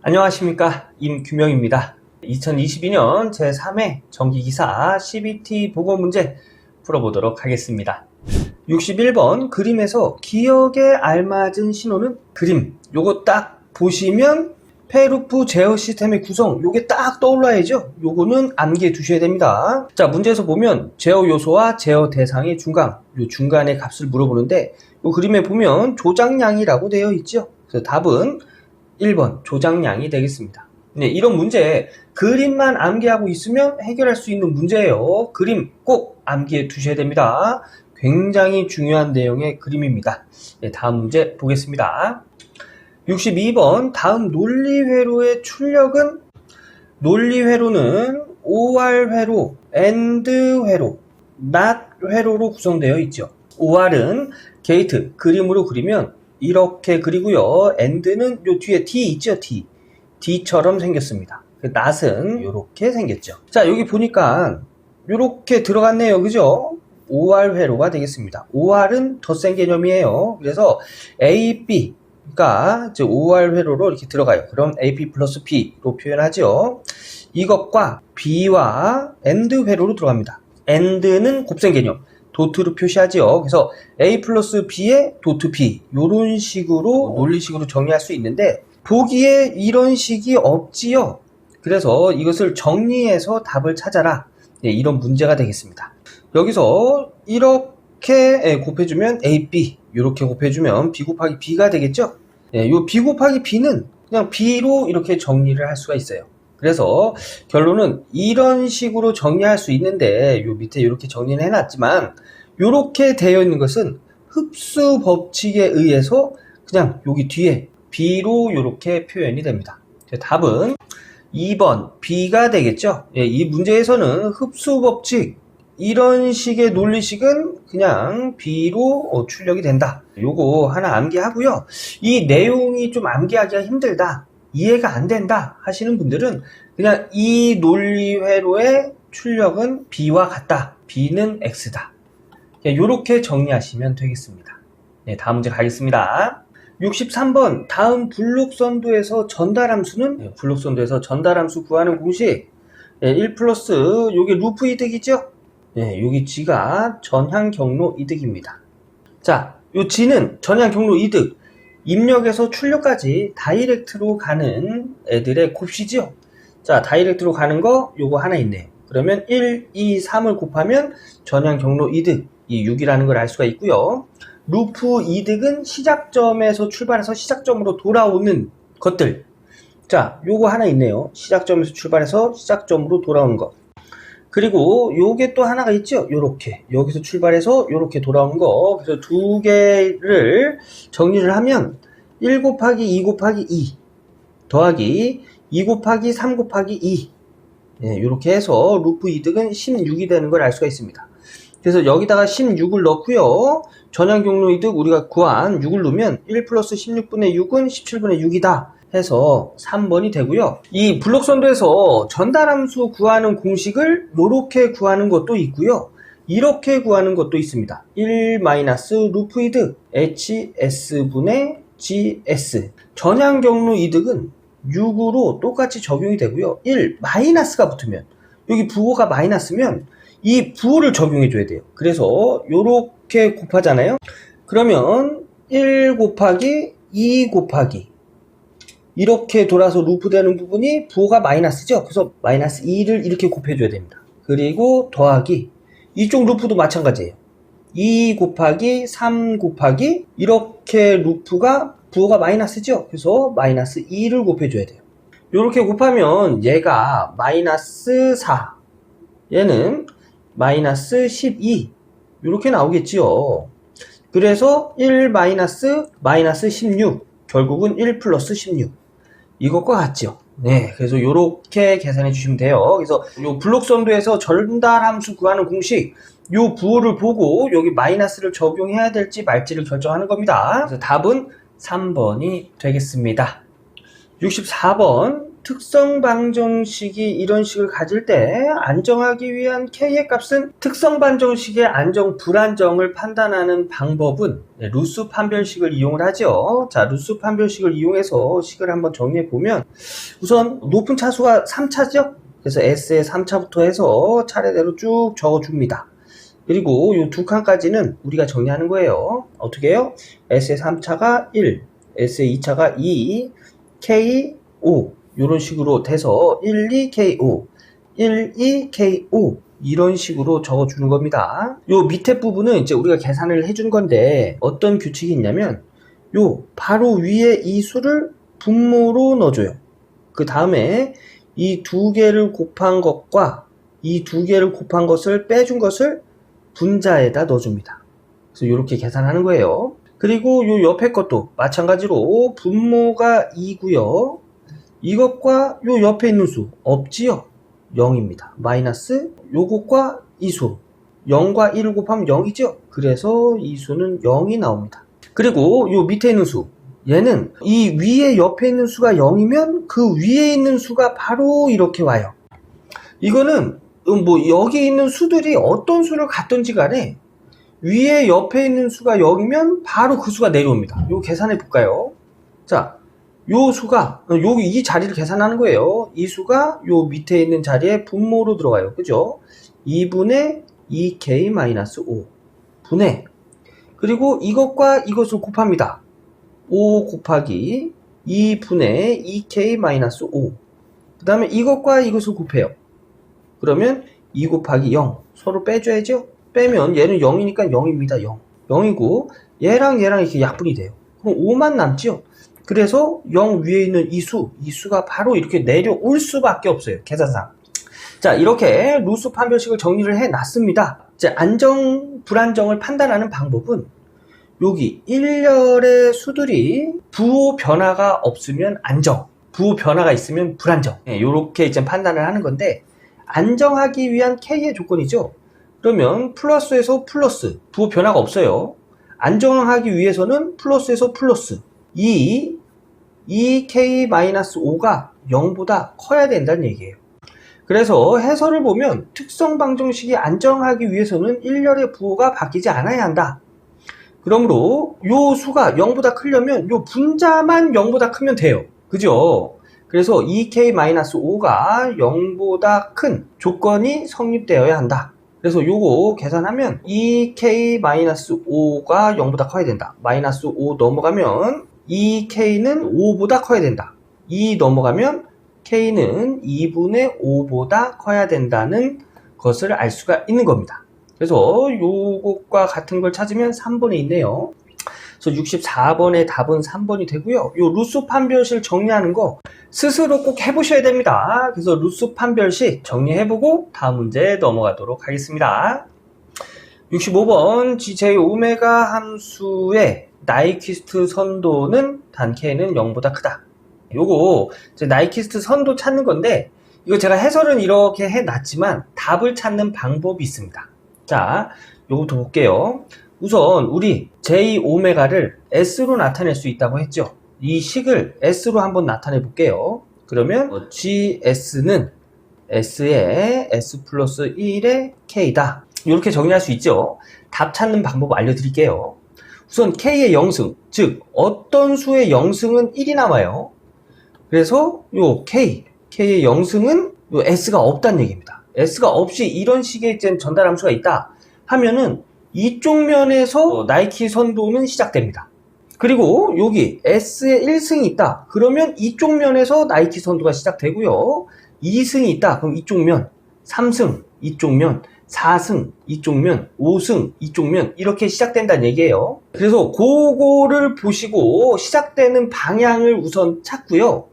안녕하십니까, 임규명입니다. 2022년 제3회 전기기사 CBT 보고 문제 풀어보도록 하겠습니다. 61번 그림에서 기억에 알맞은 신호는 그림, 요거 딱 보시면 페루프 제어 시스템의 구성, 요게 딱 떠올라야죠. 요거는 암기해 두셔야 됩니다. 자, 문제에서 보면 제어 요소와 제어 대상의 중간, 요 중간의 값을 물어보는데 요 그림에 보면 조작량이라고 되어 있죠. 그래서 답은 1번 조작량이 되겠습니다. 네, 이런 문제 그림만 암기하고 있으면 해결할 수 있는 문제예요. 그림 꼭 암기해 두셔야 됩니다. 굉장히 중요한 내용의 그림입니다. 네, 다음 문제 보겠습니다. 62번 다음 논리회로의 출력은 논리회로는 OR 회로, AND 회로, NOT 회로로 구성되어 있죠. OR은 게이트 그림으로 그리면 이렇게 그리고요. AND는 요 뒤에 D 있죠? D처럼 생겼습니다. NOT은 이렇게 생겼죠. 자, 여기 보니까 이렇게 들어갔네요. 그죠? OR 회로가 되겠습니다. OR은 덧셈 개념이에요. 그래서 A, B가 OR 회로로 이렇게 들어가요. 그럼 AP 플러스 B로 표현하죠. 이것과 B와 AND 회로로 들어갑니다. AND는 곱셈 개념. 도트로 표시하죠. 그래서 A 플러스 B에 도트 B 이런 식으로 논리식으로 정리할 수 있는데 보기에 이런 식이 없지요. 그래서 이것을 정리해서 답을 찾아라. 네, 이런 문제가 되겠습니다. 여기서 이렇게 곱해주면 A, B 이렇게 곱해주면 B 곱하기 B가 되겠죠. 네, 요 B 곱하기 B는 그냥 B로 이렇게 정리를 할 수가 있어요. 그래서 결론은 이런 식으로 정리할 수 있는데 요 밑에 이렇게 정리는 해놨지만 이렇게 되어 있는 것은 흡수 법칙에 의해서 그냥 여기 뒤에 B로 이렇게 표현이 됩니다. 답은 2번 B가 되겠죠. 예, 이 문제에서는 흡수 법칙 이런 식의 논리식은 그냥 B로 출력이 된다. 요거 하나 암기하고요. 이 내용이 좀 암기하기가 힘들다. 이해가 안 된다 하시는 분들은 그냥 이 논리회로의 출력은 B와 같다. B는 X다. 이렇게 정리하시면 되겠습니다. 네, 다음 문제 가겠습니다. 63번 다음 블록선도에서 전달함수는 블록선도에서 전달함수 구하는 공식 1 플러스 요게 루프 이득이죠? 네, 여기 G가 전향 경로 이득입니다. 자, 요 G는 전향 경로 이득 입력에서 출력까지 다이렉트로 가는 애들의 곱이죠. 자, 다이렉트로 가는 거 요거 하나 있네요. 그러면 1, 2, 3을 곱하면 전향 경로 이득 이 6이라는 걸 알 수가 있고요. 루프 이득은 시작점에서 출발해서 시작점으로 돌아오는 것들. 자, 요거 하나 있네요. 시작점에서 출발해서 시작점으로 돌아오는 것. 그리고 요게 또 하나가 있죠. 요렇게 여기서 출발해서 요렇게 돌아오는 거. 그래서 두 개를 정리를 하면 1 곱하기 2 곱하기 2 더하기 2 곱하기 3 곱하기 2 네, 요렇게 해서 루프 이득은 16이 되는 걸 알 수가 있습니다. 그래서 여기다가 16을 넣고요. 전향 경로 이득 우리가 구한 6을 넣으면 1 플러스 16분의 6은 17분의 6이다 해서 3번이 되고요. 이 블록선도에서 전달함수 구하는 공식을 이렇게 구하는 것도 있고요. 이렇게 구하는 것도 있습니다. 1 마이너스 루프 이득 HS분의 GS 전향 경로 이득은 6으로 똑같이 적용이 되고요. 1 마이너스가 붙으면 여기 부호가 마이너스면 이 부호를 적용해 줘야 돼요. 그래서 요렇게 곱하잖아요. 그러면 1 곱하기 2 곱하기 이렇게 돌아서 루프 되는 부분이 부호가 마이너스죠. 그래서 마이너스 2를 이렇게 곱해줘야 됩니다. 그리고 더하기 이쪽 루프도 마찬가지예요. 2 곱하기 3 곱하기 이렇게 루프가 부호가 마이너스죠. 그래서 마이너스 2를 곱해줘야 돼요. 이렇게 곱하면 얘가 마이너스 4 얘는 마이너스 12 이렇게 나오겠지요. 그래서 1 마이너스 16 결국은 1 플러스 16 이것과 같죠. 네, 그래서 이렇게 계산해 주시면 돼요. 그래서 요 블록선도에서 전달함수 구하는 공식 요 부호를 보고 여기 마이너스를 적용해야 될지 말지를 결정하는 겁니다. 그래서 답은 3번이 되겠습니다. 64번 특성 방정식이 이런 식을 가질 때 안정하기 위한 K의 값은 특성 방정식의 안정, 불안정을 판단하는 방법은 루스 판별식을 이용을 하죠. 자, 루스 판별식을 이용해서 식을 한번 정리해 보면 우선 높은 차수가 3차죠. 그래서 S의 3차부터 해서 차례대로 쭉 적어줍니다. 그리고 이 두 칸까지는 우리가 정리하는 거예요. 어떻게 해요? S의 3차가 1, S의 2차가 2, K, 5 이런 식으로 돼서 1, 2, K, 5 1, 2, K, 5 이런 식으로 적어주는 겁니다. 요 밑에 부분은 이제 우리가 계산을 해준 건데 어떤 규칙이 있냐면 요 바로 위에 이 수를 분모로 넣어줘요. 그 다음에 이 두 개를 곱한 것과 이 두 개를 곱한 것을 빼준 것을 분자에다 넣어줍니다. 그래서 이렇게 계산하는 거예요. 그리고 요 옆에 것도 마찬가지로 분모가 2고요. 이것과 요 옆에 있는 수 없지요? 0입니다. 마이너스 요것과 이 수 0과 1을 곱하면 0이죠? 그래서 이 수는 0이 나옵니다. 그리고 요 밑에 있는 수 얘는 이 위에 옆에 있는 수가 0이면 그 위에 있는 수가 바로 이렇게 와요. 이거는 뭐 여기 있는 수들이 어떤 수를 갖든지 간에 위에 옆에 있는 수가 0이면 바로 그 수가 내려옵니다. 요 계산해 볼까요? 자, 요 수가 여기 이 자리를 계산하는 거예요. 이 수가 요 밑에 있는 자리에 분모로 들어가요. 그죠? 2분의 2k-5 분의 그리고 이것과 이것을 곱합니다. 5 곱하기 2분의 2k-5 그 다음에 이것과 이것을 곱해요. 그러면 2 곱하기 0 서로 빼줘야죠. 빼면 얘는 0이니까 0입니다. 0 0이고 얘랑 이렇게 약분이 돼요. 그럼 5만 남죠. 그래서 0 위에 있는 이 수가 바로 이렇게 내려올 수밖에 없어요. 계산상. 자, 이렇게 루스 판별식을 정리를 해 놨습니다. 이제 안정, 불안정을 판단하는 방법은 여기 일렬의 수들이 부호 변화가 없으면 안정, 부호 변화가 있으면 불안정. 이렇게 이제 판단을 하는 건데 안정하기 위한 K의 조건이죠. 그러면 플러스에서 플러스, 부호 변화가 없어요. 안정하기 위해서는 플러스에서 플러스 2k-5가 0보다 커야 된다는 얘기예요. 그래서 해설을 보면 특성 방정식이 안정하기 위해서는 일렬의 부호가 바뀌지 않아야 한다. 그러므로 요 수가 0보다 크려면 요 분자만 0보다 크면 돼요. 그죠? 그래서 2k-5가 0보다 큰 조건이 성립되어야 한다. 그래서 요거 계산하면 2k-5가 0보다 커야 된다. 마이너스 5 넘어가면 2k는 5보다 커야 된다. 2 넘어가면 k는 2분의 5보다 커야 된다는 것을 알 수가 있는 겁니다. 그래서 요것과 같은 걸 찾으면 3번에 있네요. 그래서 64번의 답은 3번이 되고요. 요 루스 판별식 정리하는 거 스스로 꼭 해보셔야 됩니다. 그래서 루스 판별식 정리해보고 다음 문제 넘어가도록 하겠습니다. 65번 GJ 오메가 함수의 나이퀴스트 선도는 단 K는 0보다 크다. 요거 이제 나이퀴스트 선도 찾는 건데 이거 제가 해설은 이렇게 해놨지만 답을 찾는 방법이 있습니다. 자, 요거부터 볼게요. 우선 우리 J 오메가를 S로 나타낼 수 있다고 했죠. 이 식을 S로 한번 나타내 볼게요. 그러면 GS는 S의 S 플러스 1의 K다. 이렇게 정리할 수 있죠. 답 찾는 방법 알려드릴게요. 우선 K의 영승, 즉 어떤 수의 영승은 1이 나와요. 그래서 요 K의 영승은 요 S가 없다는 얘기입니다. S가 없이 이런 식의 전달 함수가 있다 하면은 이쪽 면에서 나이키 선도는 시작됩니다. 그리고 여기 S의 1승이 있다. 그러면 이쪽 면에서 나이키 선도가 시작되고요. 2승이 있다. 그럼 이쪽 면, 3승 이쪽 면, 4승 이쪽 면, 5승 이쪽 면 이렇게 시작된다는 얘기예요. 그래서 그거를 보시고 시작되는 방향을 우선 찾고요.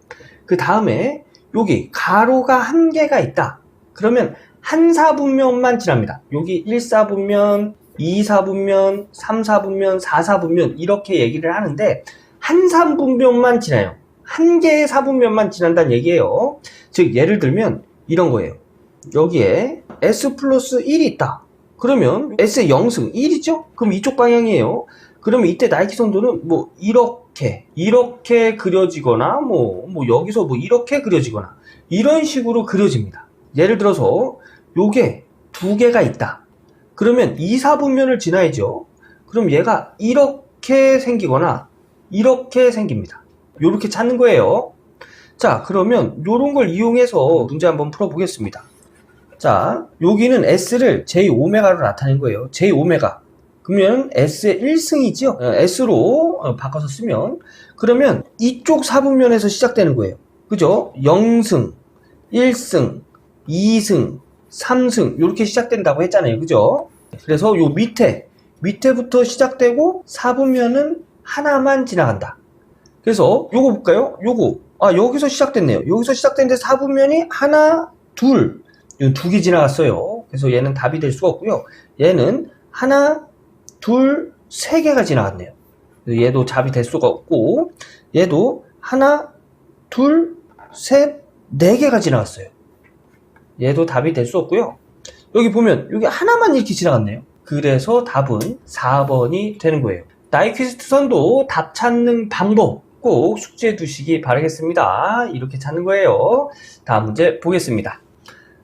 그 다음에 여기 가로가 한 개가 있다. 그러면 한 사분면만 지납니다. 여기 1사분면, 2사분면, 3사분면, 4사분면 이렇게 얘기를 하는데 한 사분면만 지나요. 한 개의 사분면만 지난다는 얘기예요. 즉 예를 들면 이런 거예요. 여기에 S 플러스 1이 있다. 그러면 S의 영승 1이죠? 그럼 이쪽 방향이에요. 그러면 이때 나이키 선도는 뭐 이렇게 그려지거나 뭐 여기서 뭐 이렇게 그려지거나 이런 식으로 그려집니다. 예를 들어서 요게 두 개가 있다. 그러면 2, 4분면을 지나야죠. 그럼 얘가 이렇게 생기거나 이렇게 생깁니다. 요렇게 찾는 거예요. 자, 그러면 요런 걸 이용해서 문제 한번 풀어보겠습니다. 자, 여기는 S를 J오메가로 나타낸 거예요. J오메가. 그러면 S의 1승이죠. S로 바꿔서 쓰면. 그러면 이쪽 4분면에서 시작되는 거예요. 그죠? 0승, 1승, 2승, 3승 이렇게 시작된다고 했잖아요. 그죠? 그래서 요 밑에부터 시작되고 4분면은 하나만 지나간다. 그래서 요거 볼까요? 요거 여기서 시작됐네요. 여기서 시작됐는데 4분면이 하나, 둘, 두 개 지나갔어요. 그래서 얘는 답이 될 수가 없고요. 얘는 하나, 둘, 세 개가 지나갔네요. 얘도 답이 될 수가 없고, 얘도 하나, 둘, 셋, 네 개가 지나갔어요. 얘도 답이 될 수 없고요. 여기 보면 여기 하나만 이렇게 지나갔네요. 그래서 답은 4번이 되는 거예요. 나이퀴스트 선도 답 찾는 방법 꼭 숙지해 두시기 바라겠습니다. 이렇게 찾는 거예요. 다음 문제 보겠습니다.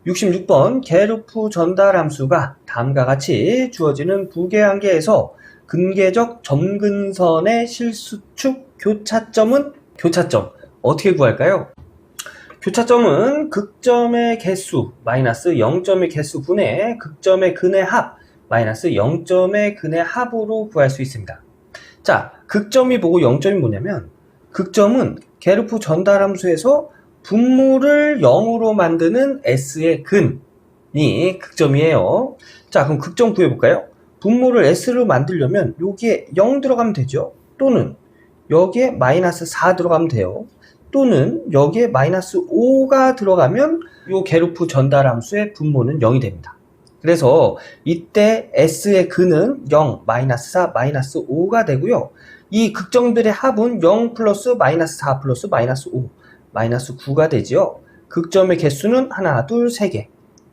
66번 게르프 전달 함수가 다음과 같이 주어지는 부계한계에서 근계적 점근선의 실수축 교차점은 교차점 어떻게 구할까요? 교차점은 극점의 개수 마이너스 0점의 개수 분의 극점의 근의 합 마이너스 0점의 근의 합으로 구할 수 있습니다. 자, 극점이 보고 0점이 뭐냐면 극점은 게르프 전달 함수에서 분모를 0으로 만드는 S의 근이 극점이에요. 자, 그럼 극점 구해볼까요? 분모를 S로 만들려면 여기에 0 들어가면 되죠. 또는 여기에 마이너스 4 들어가면 돼요. 또는 여기에 마이너스 5가 들어가면 이 게르프 전달 함수의 분모는 0이 됩니다. 그래서 이때 S의 근은 0, 마이너스 4, 마이너스 5가 되고요. 이 극점들의 합은 0 플러스 마이너스 4 플러스 마이너스 5, 마이너스 9가 되지요. 극점의 개수는 하나, 둘, 세 개.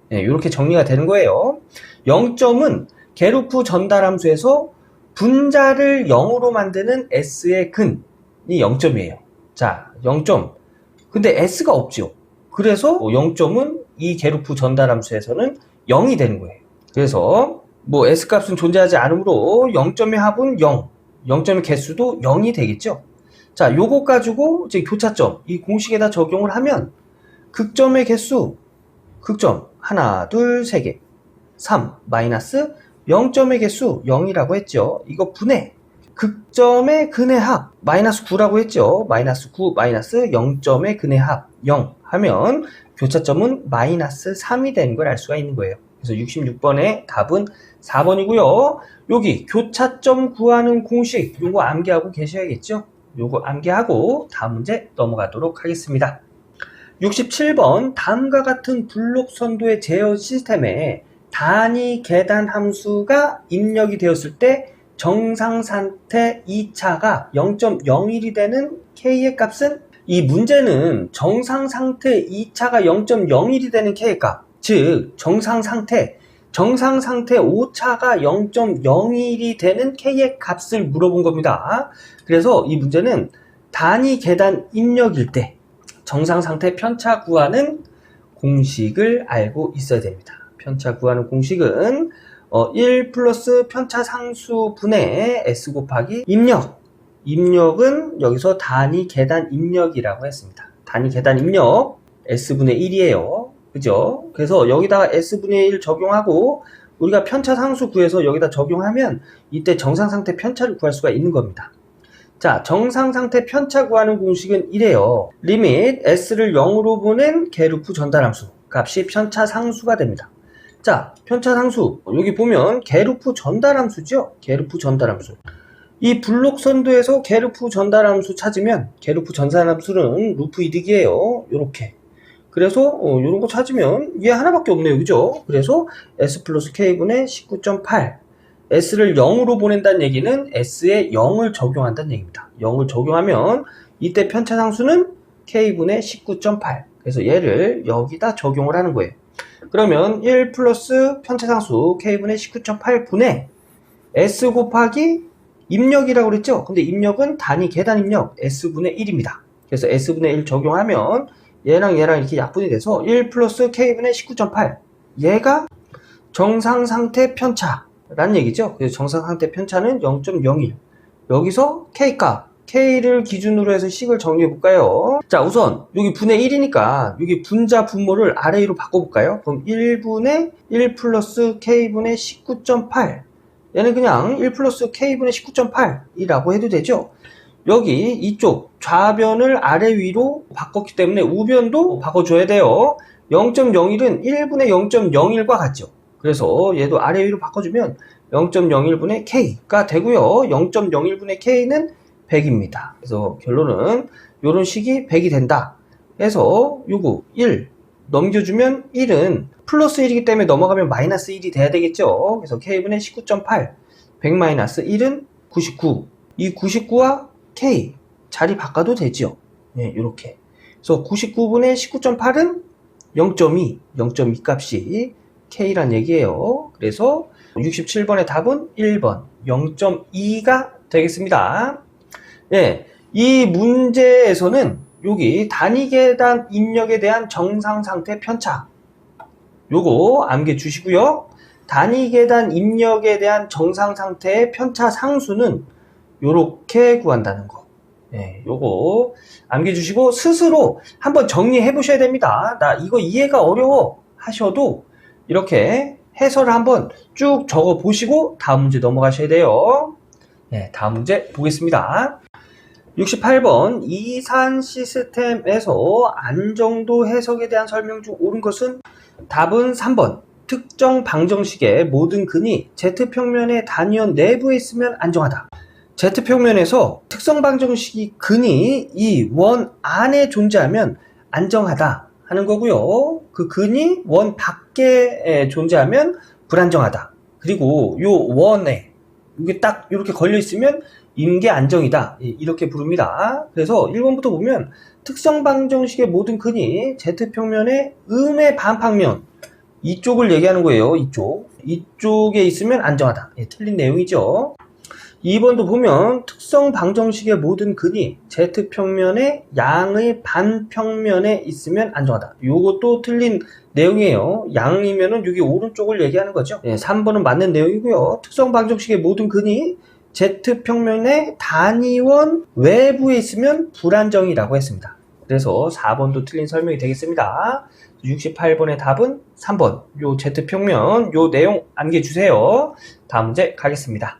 네, 이렇게 정리가 되는 거예요. 0점은 게르프 전달 함수에서 분자를 0으로 만드는 S의 근이 0점이에요. 자, 0점. 근데 S가 없죠. 그래서 0점은 이 게르프 전달 함수에서는 0이 되는 거예요. 그래서 뭐 S값은 존재하지 않으므로 0점의 합은 0, 0점의 개수도 0이 되겠죠. 자, 요거 가지고 이제 교차점 이 공식에다 적용을 하면 극점의 개수 극점 하나, 둘, 세 개 3 마이너스 0점의 개수 0이라고 했죠. 이거 분해 극점의 근의 합 마이너스 9라고 했죠. 마이너스 9 마이너스 0점의 근의 합 0 하면 교차점은 마이너스 3이 되는 걸 알 수가 있는 거예요. 그래서 66번의 답은 4번이고요. 여기 교차점 구하는 공식 요거 암기하고 계셔야겠죠. 요거 암기하고 다음 문제 넘어가도록 하겠습니다. 67번 다음과 같은 블록 선도의 제어 시스템에 단위 계단 함수가 입력이 되었을 때 정상 상태 2차가 0.01이 되는 K의 값은 이 문제는 정상 상태 2차가 0.01이 되는 K의 값, 즉 정상 상태 5차가 0.01이 되는 K의 값을 물어본 겁니다. 그래서 이 문제는 단위 계단 입력일 때 정상 상태 편차 구하는 공식을 알고 있어야 됩니다. 편차 구하는 공식은 1 플러스 편차 상수 분의 S 곱하기 입력은 여기서 단위 계단 입력이라고 했습니다. 단위 계단 입력 S분의 1이에요. 그죠? 그래서 여기다가 S분의 1 적용하고 우리가 편차 상수 구해서 여기다 적용하면 이때 정상 상태 편차를 구할 수가 있는 겁니다. 자, 정상 상태 편차 구하는 공식은 이래요. 리밋 S를 0으로 보낸 게르프 전달 함수 값이 편차 상수가 됩니다. 자, 편차 상수 여기 보면 게르프 전달 함수죠. 게르프 전달 함수. 이 블록 선도에서 게르프 전달 함수 찾으면 게르프 전달 함수는 루프 이득이에요. 요렇게. 그래서 요런 거 찾으면 얘 하나밖에 없네요. 그죠? 그래서 S 플러스 K분의 19.8 S를 0으로 보낸다는 얘기는 S에 0을 적용한다는 얘기입니다. 0을 적용하면 이때 편차 상수는 K분의 19.8 그래서 얘를 여기다 적용을 하는 거예요. 그러면 1 플러스 편차상수 K분의 19.8분의 S 곱하기 입력이라고 그랬죠? 근데 입력은 단위 계단 입력 S분의 1입니다. 그래서 S분의 1 적용하면 얘랑 얘랑 이렇게 약분이 돼서 1 플러스 K분의 19.8. 얘가 정상상태 편차라는 얘기죠. 그래서 정상상태 편차는 0.01. 여기서 K값, K를 기준으로 해서 식을 정리해 볼까요? 자, 우선 여기 분의 1이니까 여기 분자 분모를 아래 위로 바꿔볼까요? 그럼 1분의 1 플러스 K분의 19.8. 얘는 그냥 1 플러스 K분의 19.8이라고 해도 되죠. 여기 이쪽 좌변을 아래 위로 바꿨기 때문에 우변도 바꿔줘야 돼요. 0.01은 1분의 0.01과 같죠. 그래서 얘도 아래 위로 바꿔주면 0.01분의 K가 되고요. 0.01분의 K는 100입니다. 그래서 결론은 이런 식이 100이 된다. 해서 요거 1 넘겨주면 1은 플러스 1이기 때문에 넘어가면 마이너스 1이 돼야 되겠죠. 그래서 K분의 19.8 100 마이너스 1은 99. 이 99와 K 자리 바꿔도 되죠. 네, 이렇게. 그래서 99분의 19.8은 0.2, 0.2 값이 K란 얘기예요. 그래서 67번의 답은 1번 0.2가 되겠습니다. 네, 이 문제에서는 여기 단위 계단 입력에 대한 정상 상태 편차 요거 암기해 주시고요. 단위 계단 입력에 대한 정상 상태의 편차 상수는 요렇게 구한다는 거. 네, 요거 암기해 주시고 스스로 한번 정리해 보셔야 됩니다. 나 이거 이해가 어려워 하셔도 이렇게 해설을 한번 쭉 적어 보시고 다음 문제 넘어가셔야 돼요. 네, 다음 문제 보겠습니다. 68번 이산 시스템에서 안정도 해석에 대한 설명 중 옳은 것은 답은 3번 특정 방정식의 모든 근이 Z평면의 단위원 내부에 있으면 안정하다. Z평면에서 특성 방정식이 근이 이 원 안에 존재하면 안정하다 하는 거고요. 그 근이 원 밖에 존재하면 불안정하다. 그리고 요 원에 이게 딱 이렇게 걸려 있으면 임계 안정이다. 이렇게 부릅니다. 그래서 1번부터 보면 특성 방정식의 모든 근이 Z평면의 음의 반방면 이쪽을 얘기하는 거예요. 이쪽에 있으면 안정하다. 틀린 내용이죠. 2번도 보면 특성 방정식의 모든 근이 Z평면의 양의 반평면에 있으면 안정하다. 요것도 틀린 내용이에요. 양이면은 여기 오른쪽을 얘기하는 거죠. 3번은 맞는 내용이고요. 특성 방정식의 모든 근이 Z평면의 단위원 외부에 있으면 불안정이라고 했습니다. 그래서 4번도 틀린 설명이 되겠습니다. 68번의 답은 3번. 요 Z평면 요 내용 암기해 주세요. 다음 문제 가겠습니다.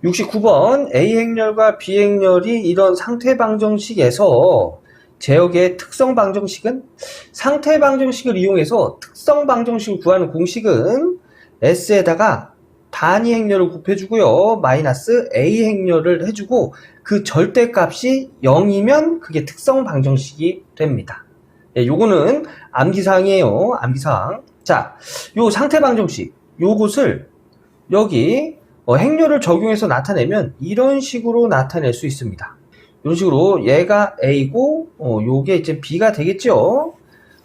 69번 A행렬과 B행렬이 이런 상태 방정식에서 제역의 특성 방정식은 상태 방정식을 이용해서 특성 방정식을 구하는 공식은 S에다가 단위 행렬을 곱해주고요. 마이너스 A 행렬을 해주고 그 절대값이 0이면 그게 특성 방정식이 됩니다. 요거는 암기사항이에요. 암기사항. 자, 요 상태 방정식 요것을 여기 행렬을 적용해서 나타내면 이런 식으로 나타낼 수 있습니다. 이런 식으로 얘가 A고 요게 이제 B가 되겠죠.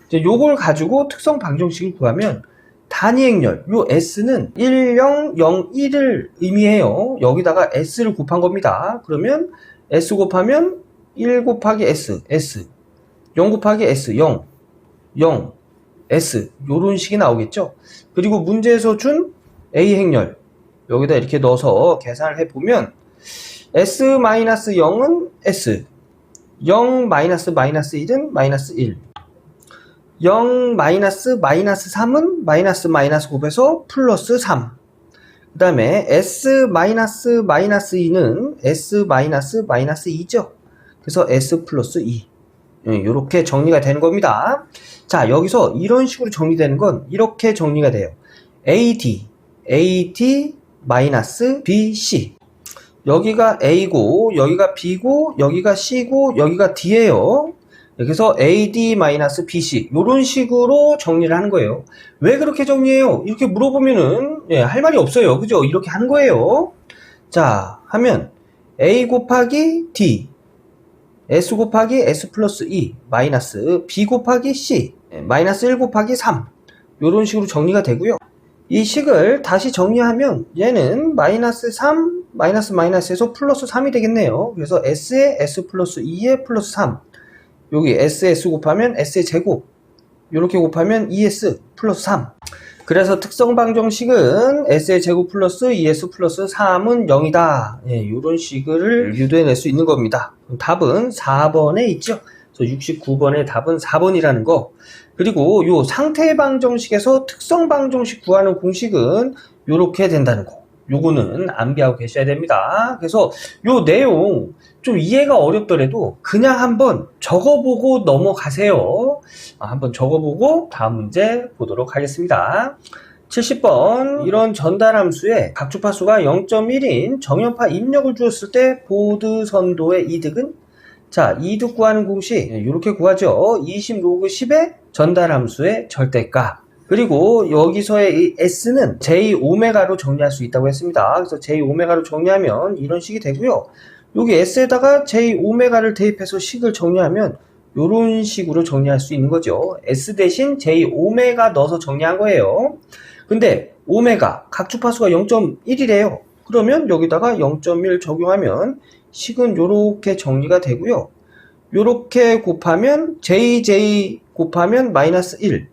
이제 요걸 가지고 특성 방정식을 구하면 단위 행렬 요 S는 1, 0, 0, 1을 의미해요. 여기다가 S를 곱한 겁니다. 그러면 S 곱하면 1 곱하기 S, 0 곱하기 S, 0, 0, S 요런 식이 나오겠죠. 그리고 문제에서 준 A 행렬 여기다 이렇게 넣어서 계산을 해보면 S-0은 S 0 마이너스 1은 마이너스 1 0 마이너스 3은 마이너스 곱해서 플러스 3 그 다음에 S 마이너스 2는 S 마이너스 2죠. 그래서 S 플러스 2 이렇게 정리가 되는 겁니다. 자, 여기서 이런 식으로 정리되는 건 이렇게 정리가 돼요. AD 마이너스 BC 여기가 A고 여기가 B고 여기가 C고 여기가 D예요. 그래서 AD 마이너스 BC 이런 식으로 정리를 하는 거예요. 왜 그렇게 정리해요? 이렇게 물어보면은 할 말이 없어요. 그죠? 이렇게 하는 거예요. 자, 하면 A 곱하기 D S 곱하기 S 플러스 2 마이너스 B 곱하기 C 마이너스 1 곱하기 3 이런 식으로 정리가 되고요. 이 식을 다시 정리하면 얘는 마이너스 3 마이너스 마이너스에서 플러스 3이 되겠네요. 그래서 S에 S 플러스 2에 플러스 3. 여기 SS 곱하면 S의 제곱. 이렇게 곱하면 ES 플러스 3. 그래서 특성 방정식은 S의 제곱 플러스 ES 플러스 3은 0이다. 예, 이런 식을 유도해낼 수 있는 겁니다. 답은 4번에 있죠. 그래서 69번의 답은 4번이라는 거. 그리고 요 상태 방정식에서 특성 방정식 구하는 공식은 요렇게 된다는 거. 요거는 암기하고 계셔야 됩니다. 그래서 요 내용 좀 이해가 어렵더라도 그냥 한번 적어보고 넘어가세요. 한번 적어보고 다음 문제 보도록 하겠습니다. 70번 이런 전달함수에 각주파수가 0.1인 정연파 입력을 주었을 때 보드 선도의 이득은? 자, 이득 구하는 공식 이렇게 구하죠. 20 로그 10의 전달함수의 절대값. 그리고 여기서의 이 S는 J-오메가로 정리할 수 있다고 했습니다. 그래서 J-오메가로 정리하면 이런 식이 되고요. 여기 S에다가 J-오메가를 대입해서 식을 정리하면 이런 식으로 정리할 수 있는 거죠. S 대신 J-오메가 넣어서 정리한 거예요. 근데 오메가 각주파수가 0.1이래요. 그러면 여기다가 0.1 적용하면 식은 이렇게 정리가 되고요. 이렇게 곱하면 JJ 곱하면 마이너스 1.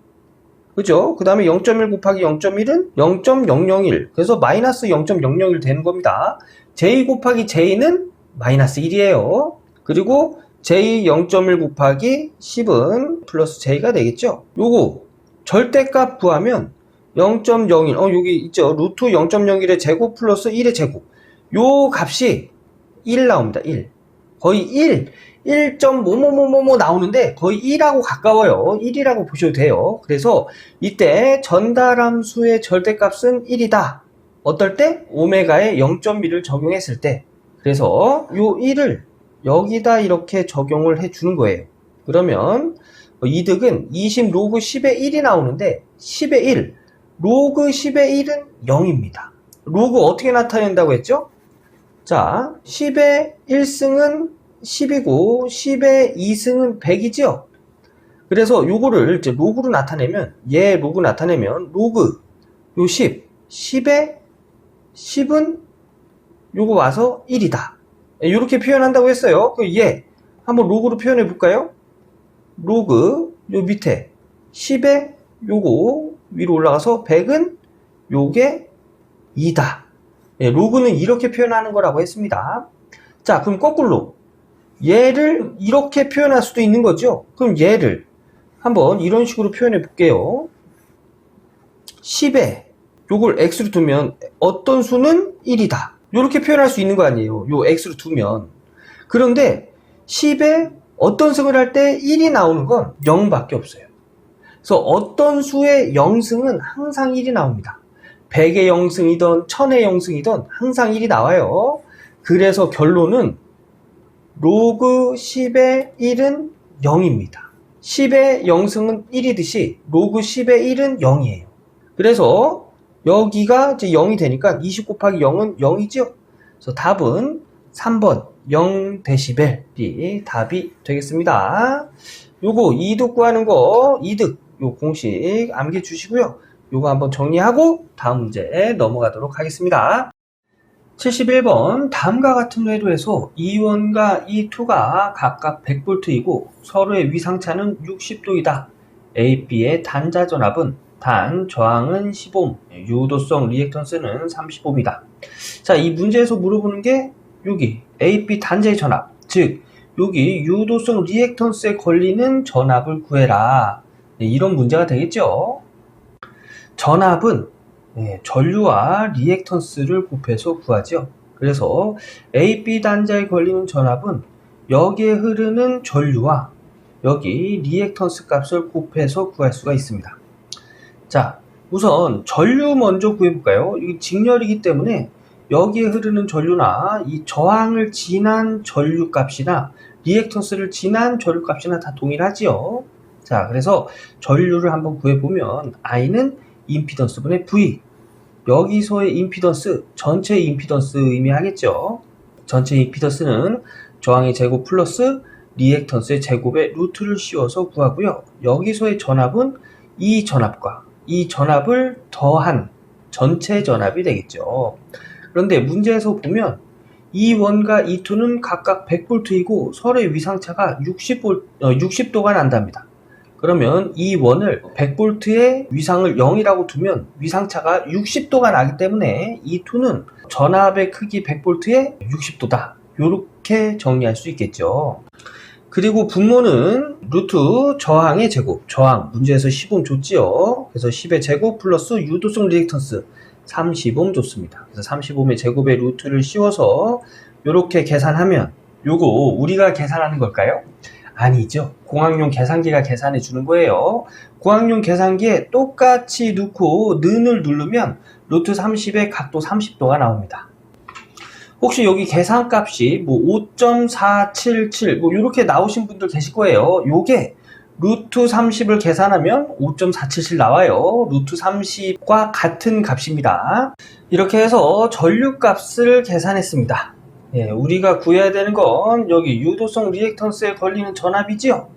그죠? 그 다음에 0.1 곱하기 0.1은 0.001. 그래서 마이너스 0.001 되는 겁니다. J 곱하기 J는 마이너스 1이에요. 그리고 J 0.1 곱하기 10은 플러스 J가 되겠죠? 요거 절대값 구하면 0.01, 여기 있죠? 루트 0.01의 제곱 플러스 1의 제곱. 요 값이 1 나옵니다. 1. 거의 1.뭐뭐뭐뭐 나오는데 거의 1하고 가까워요. 1이라고 보셔도 돼요. 그래서 이때 전달함수의 절대값은 1이다. 어떨 때? 오메가에 0.1을 적용했을 때. 그래서 요 1을 여기다 이렇게 적용을 해주는 거예요. 그러면 이득은 20 로그 10의 1이 나오는데 10의 1. 로그 10의 1은 0입니다. 로그 어떻게 나타낸다고 했죠? 자, 10의 1승은 10이고 10의 2승은 100이죠. 그래서 요거를 이제 로그로 나타내면 얘 로그 나타내면 로그 요 10의 10은 요거 와서 1이다. 이렇게 표현한다고 했어요. 얘 한번 로그로 표현해 볼까요? 로그 요 밑에 10의 요거 위로 올라가서 100은 요게 2다. 예, 로그는 이렇게 표현하는 거라고 했습니다. 자, 그럼 거꾸로 얘를 이렇게 표현할 수도 있는 거죠. 그럼 얘를 한번 이런 식으로 표현해 볼게요. 10에 요걸 x로 두면 어떤 수는 1이다. 이렇게 표현할 수 있는 거 아니에요. 요 x로 두면. 그런데 10에 어떤 승을 할 때 1이 나오는 건 0밖에 없어요. 그래서 어떤 수의 0승은 항상 1이 나옵니다. 100의 0승이든 1000의 0승이든 항상 1이 나와요. 그래서 결론은 로그 10의 1은 0입니다. 10의 0승은 1이듯이 로그 10의 1은 0이에요. 그래서 여기가 이제 0이 되니까 20 곱하기 0은 0이죠. 그래서 답은 3번 0dB이 답이 되겠습니다. 요거 이득 구하는 거 이득 요 공식 암기해 주시고요. 요거 한번 정리하고 다음 문제 넘어가도록 하겠습니다. 71번 다음과 같은 궤도에서 E1과 E2가 각각 100V이고 서로의 위상차는 60도이다. A, B의 단자 전압은 단 저항은 10옴, 유도성 리액턴스는 30옴이다. 자, 이 문제에서 물어보는 게 여기 A, B 단자의 전압, 즉 여기 유도성 리액턴스에 걸리는 전압을 구해라. 네, 이런 문제가 되겠죠. 전압은 전류와 리액턴스를 곱해서 구하죠. 그래서 A, B 단자에 걸리는 전압은 여기에 흐르는 전류와 여기 리액턴스 값을 곱해서 구할 수가 있습니다. 자, 우선 전류 먼저 구해볼까요? 이게 직렬이기 때문에 여기에 흐르는 전류나 이 저항을 지난 전류 값이나 리액턴스를 지난 전류 값이나 다 동일하지요. 자, 그래서 전류를 한번 구해보면 I는 임피던스분의 V. 여기서의 임피던스, 전체 임피던스 의미하겠죠. 전체 임피던스는 저항의 제곱 플러스 리액턴스의 제곱에 루트를 씌워서 구하고요. 여기서의 전압은 이 전압과 이 전압을 더한 전체 전압이 되겠죠. 그런데 문제에서 보면 E1과 E2는 각각 100V이고 서로의 위상차가 60도가 난답니다. 그러면 E1을 100V의 위상을 0이라고 두면 위상차가 60도가 나기 때문에 E2는 전압의 크기 100V에 60도다. 이렇게 정리할 수 있겠죠. 그리고 분모는 루트 저항의 제곱, 저항 문제에서 10옴 줬지요. 그래서 10의 제곱 플러스 유도성 리액턴스 30옴 줬습니다. 그래서 30옴의 제곱의 루트를 씌워서 이렇게 계산하면 요거 우리가 계산하는 걸까요? 아니죠. 공학용 계산기가 계산해 주는 거예요. 공학용 계산기에 똑같이 넣고 는을 누르면 루트 30의 각도 30도가 나옵니다. 혹시 여기 계산값이 5.477 이렇게 나오신 분들 계실 거예요. 요게 루트 30을 계산하면 5.477 나와요. 루트 30과 같은 값입니다. 이렇게 해서 전류값을 계산했습니다. 예, 우리가 구해야 되는 건 여기 유도성 리액턴스에 걸리는 전압이지요.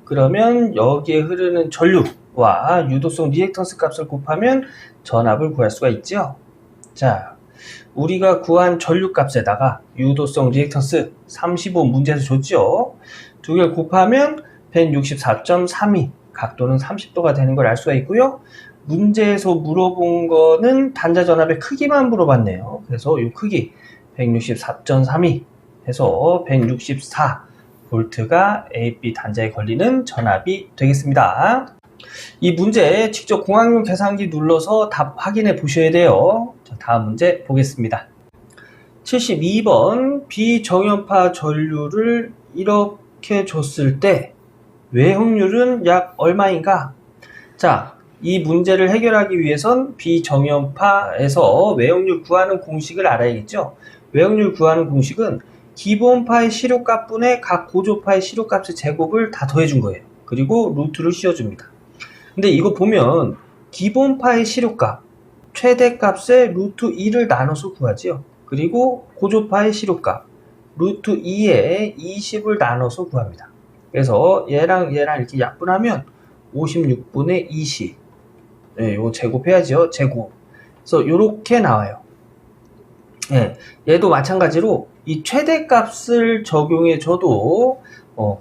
그러면 여기에 흐르는 전류와 유도성 리액턴스 값을 곱하면 전압을 구할 수가 있죠. 자, 우리가 구한 전류값에다가 유도성 리액턴스 35 문제에서 줬죠. 두 개를 곱하면 164.32 각도는 30도가 되는 걸 알 수가 있고요. 문제에서 물어본 거는 단자 전압의 크기만 물어봤네요. 그래서 이 크기 164.32 해서 164V가 AB 단자에 걸리는 전압이 되겠습니다. 이 문제 직접 공학용 계산기 눌러서 답 확인해 보셔야 돼요. 자, 다음 문제 보겠습니다. 72번 비정연파 전류를 이렇게 줬을 때 외형률은 약 얼마인가? 자, 이 문제를 해결하기 위해선 비정연파에서 외형률 구하는 공식을 알아야겠죠. 외형률 구하는 공식은 기본파의 시료값분의 각 고조파의 시료값의 제곱을 다 더해준 거예요. 그리고 루트를 씌워줍니다. 근데 이거 보면 기본파의 시료값 최대값의 루트 2를 나눠서 구하지요. 그리고 고조파의 시료값 루트 2에 20을 나눠서 구합니다. 그래서 얘랑 이렇게 약분하면 56분의 20. 네, 이거 제곱해야죠. 제곱. 그래서 이렇게 나와요. 네, 얘도 마찬가지로 이 최대값을 적용해 줘도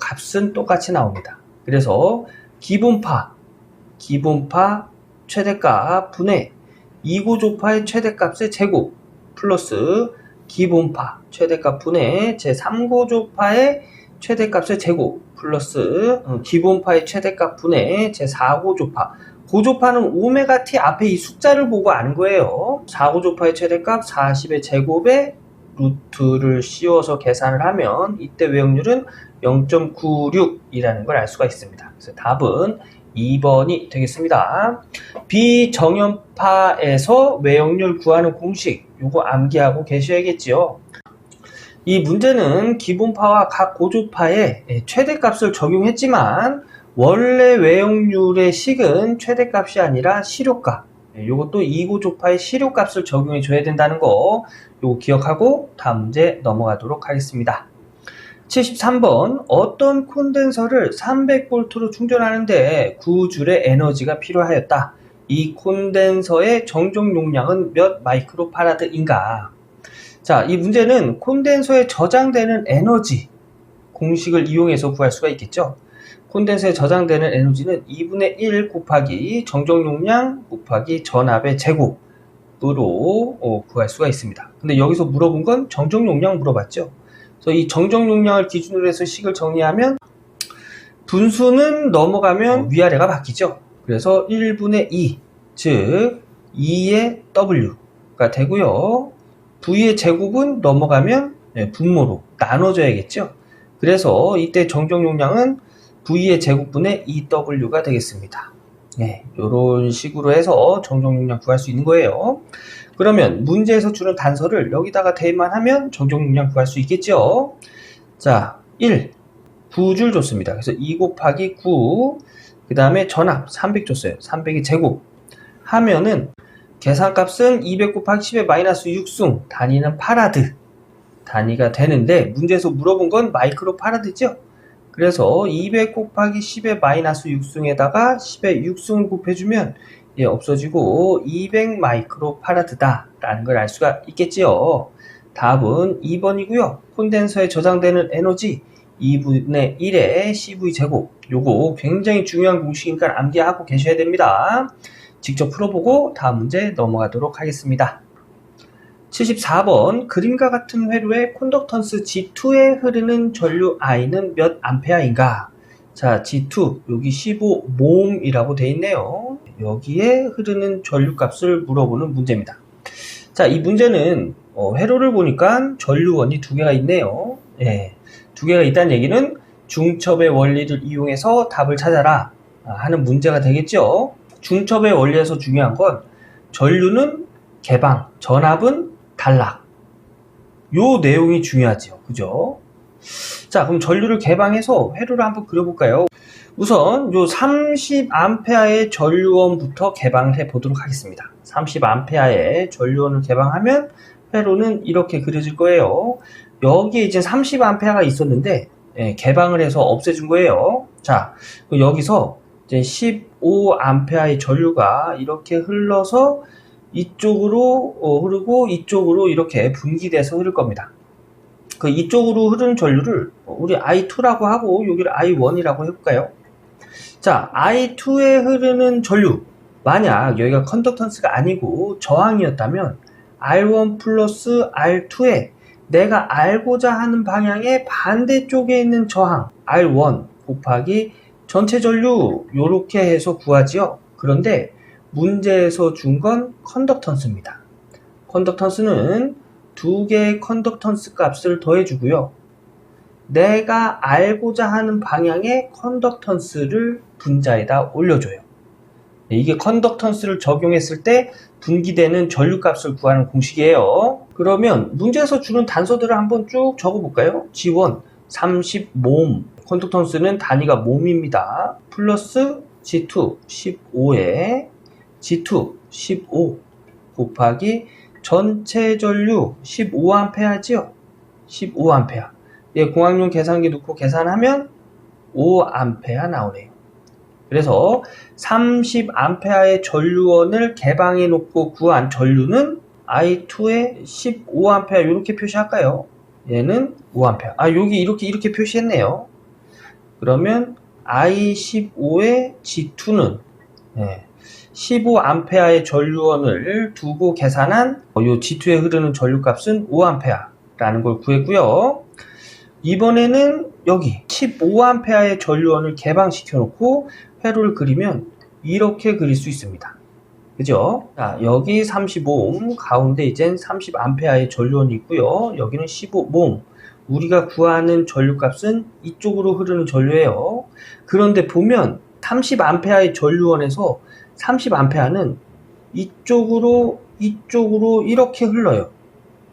값은 똑같이 나옵니다. 그래서 기본파 최대값 분의 이고조파의 최대값의 제곱 플러스 기본파 최대값 분의 제3고조파의 최대값의 제곱 플러스 기본파의 최대값 분의 제4고조파 고조파는 오메가 t 앞에 이 숫자를 보고 아는 거예요. 4고조파의 최대값 40의 제곱에 루트를 씌워서 계산을 하면 이때 외형률은 0.96이라는 걸 알 수가 있습니다. 그래서 답은 2번이 되겠습니다. 비정연파에서 외형률 구하는 공식 요거 암기하고 계셔야겠지요. 이 문제는 기본파와 각 고조파에 최대값을 적용했지만 원래 외형률의 식은 최대값이 아니라 시료값 요것도 이고조파의 시료값을 적용해 줘야 된다는 거 요거 기억하고 다음 문제 넘어가도록 하겠습니다. 73번 어떤 콘덴서를 300V로 충전하는데 9줄의 에너지가 필요하였다. 이 콘덴서의 정적 용량은 몇 마이크로파라드인가? 자, 이 문제는 콘덴서에 저장되는 에너지 공식을 이용해서 구할 수가 있겠죠. 콘덴서에 저장되는 에너지는 2분의 1 곱하기 정적 용량 곱하기 전압의 제곱으로 구할 수가 있습니다. 근데 여기서 물어본 건 정적 용량 물어봤죠. 그래서 이 정적 용량을 기준으로 해서 식을 정리하면 분수는 넘어가면 위아래가 바뀌죠. 그래서 1분의 2, 즉 2의 W가 되고요. V의 제곱은 넘어가면 분모로 나눠져야겠죠. 그래서 이때 정적 용량은 V의 제곱분의 2W가 되겠습니다. 네, 이런 식으로 해서 정적 용량 구할 수 있는 거예요. 그러면 문제에서 주는 단서를 여기다가 대입만 하면 정적 용량 구할 수 있겠죠. 자, 1 9줄 줬습니다. 그래서 2 곱하기 9 그 다음에 전압 300 줬어요. 300의 제곱 하면은 계산값은 200 곱하기 10의 마이너스 6승 단위는 파라드 단위가 되는데 문제에서 물어본 건 마이크로 파라드죠. 그래서 200 곱하기 10의 마이너스 6승에다가 10의 6승을 곱해주면 없어지고 200 마이크로파라드다 라는 걸 알 수가 있겠지요. 답은 2번이고요. 콘덴서에 저장되는 에너지 2분의 1의 CV 제곱. 요거 굉장히 중요한 공식이니까 암기하고 계셔야 됩니다. 직접 풀어보고 다음 문제 넘어가도록 하겠습니다. 74번 그림과 같은 회로의 콘덕턴스 G2에 흐르는 전류 I는 몇 암페어인가? 자, G2 여기 15멨이라고 되어 있네요. 여기에 흐르는 전류 값을 물어보는 문제입니다. 자, 이 문제는 회로를 보니까 전류원이 두 개가 있네요. 두 개가 있다는 얘기는 중첩의 원리를 이용해서 답을 찾아라 하는 문제가 되겠죠. 중첩의 원리에서 중요한 건 전류는 개방, 전압은 단락. 요 내용이 중요하죠. 그죠? 자, 그럼 전류를 개방해서 회로를 한번 그려볼까요? 우선 요 30A의 전류원부터 개방을 해 보도록 하겠습니다. 30A의 전류원을 개방하면 회로는 이렇게 그려질 거예요. 여기에 이제 30A가 있었는데 개방을 해서 없애준 거예요. 자, 여기서 이제 15A의 전류가 이렇게 흘러서 이쪽으로 흐르고 이쪽으로 이렇게 분기돼서 흐를 겁니다. 그 이쪽으로 흐르는 전류를 우리 I2라고 하고 여기를 I1이라고 해볼까요? 자, I2에 흐르는 전류, 만약 여기가 컨덕턴스가 아니고 저항이었다면 R1 플러스 R2에 내가 알고자 하는 방향의 반대쪽에 있는 저항 R1 곱하기 전체 전류 이렇게 해서 구하지요. 그런데 문제에서 준 건 컨덕턴스입니다. 컨덕턴스는 두 개의 컨덕턴스 값을 더해주고요. 내가 알고자 하는 방향의 컨덕턴스를 분자에다 올려줘요. 이게 컨덕턴스를 적용했을 때 분기되는 전류값을 구하는 공식이에요. 그러면 문제에서 주는 단서들을 한번 쭉 적어볼까요? G1 30멨, 컨덕턴스는 단위가 멨입니다. 플러스 G2 15에 G2 15 곱하기 전체 전류 15A죠. 15A. 공학용 계산기 넣고 계산하면 5A 나오네요. 그래서 30A의 전류원을 개방해 놓고 구한 전류는 I2에 15A 이렇게 표시할까요? 얘는 5A. 여기 이렇게 표시했네요. 그러면 I15의 G2는 15A의 전류원을 두고 계산한 요 G2에 흐르는 전류값은 5A라는 걸 구했고요. 이번에는 여기 15A의 전류원을 개방시켜 놓고 회로를 그리면 이렇게 그릴 수 있습니다. 그죠? 자, 여기 35옴, 가운데 이젠 30A의 전류원이 있고요. 여기는 15멨. 우리가 구하는 전류값은 이쪽으로 흐르는 전류예요. 그런데 보면 30A의 전류원에서 30A는 이쪽으로 이렇게 흘러요.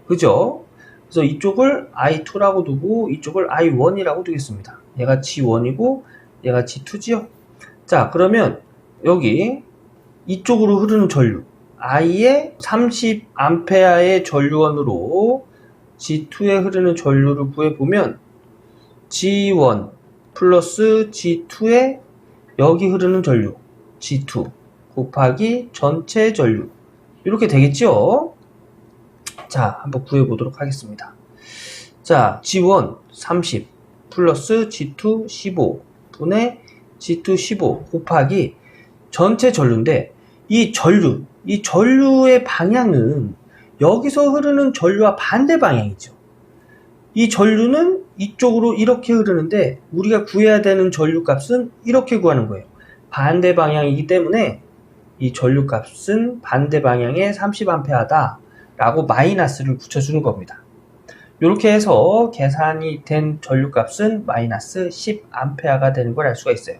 그죠? 그래서 이쪽을 I2라고 두고 이쪽을 I1이라고 두겠습니다. 얘가 G1이고 얘가 G2지요. 자, 그러면 여기 이쪽으로 흐르는 전류 I의 30A의 전류원으로 G2에 흐르는 전류를 구해보면 G1 플러스 G2에 여기 흐르는 전류 G2 곱하기 전체 전류 이렇게 되겠죠. 자, 한번 구해보도록 하겠습니다. 자, G1 30 플러스 G2 15 분의 G2 15 곱하기 전체 전류인데 이 전류의 방향은 여기서 흐르는 전류와 반대 방향이죠. 이 전류는 이쪽으로 이렇게 흐르는데 우리가 구해야 되는 전류 값은 이렇게 구하는 거예요. 반대 방향이기 때문에 이 전류 값은 반대 방향에 30A다 라고 마이너스를 붙여주는 겁니다. 이렇게 해서 계산이 된 전류 값은 마이너스 10A가 되는 걸 알 수가 있어요.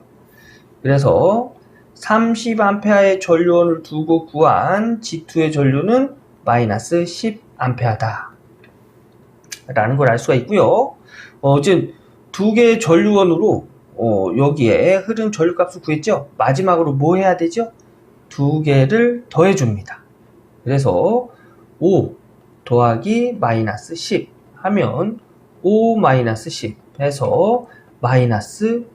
그래서 30A의 전류원을 두고 구한 G2의 전류는 마이너스 10A다 라는 걸 알 수가 있고요. 지금 두 개의 전류원으로 여기에 흐르는 전류값을 구했죠. 마지막으로 뭐 해야 되죠? 두 개를 더해 줍니다. 그래서 5 더하기 마이너스 10 하면 5 마이너스 10 해서 마이너스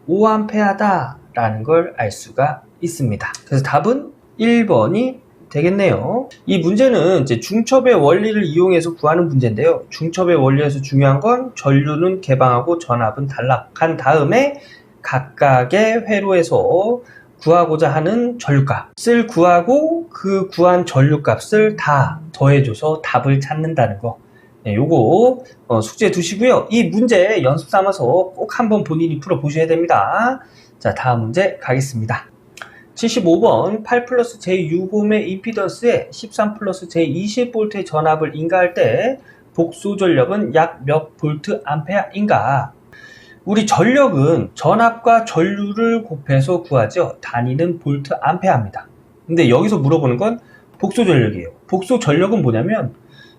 5A다 라는 걸 알 수가 있습니다. 그래서 답은 1번이 되겠네요. 이 문제는 이제 중첩의 원리를 이용해서 구하는 문제인데요. 중첩의 원리에서 중요한 건 전류는 개방하고 전압은 단락한 다음에 각각의 회로에서 구하고자 하는 전류값을 구하고 그 구한 전류값을 다 더해줘서 답을 찾는다는 거. 네, 요거 숙제 두시고요. 이 문제 연습 삼아서 꼭 한번 본인이 풀어보셔야 됩니다. 자, 다음 문제 가겠습니다. 75번 8 플러스 J6옴의 임피던스에 13 플러스 J20V의 전압을 인가할 때 복수 전력은 약 몇 볼트 암페어인가? 우리 전력은 전압과 전류를 곱해서 구하죠. 단위는 볼트 암페어입니다. 근데 여기서 물어보는 건 복소 전력이에요. 복소 전력은 뭐냐면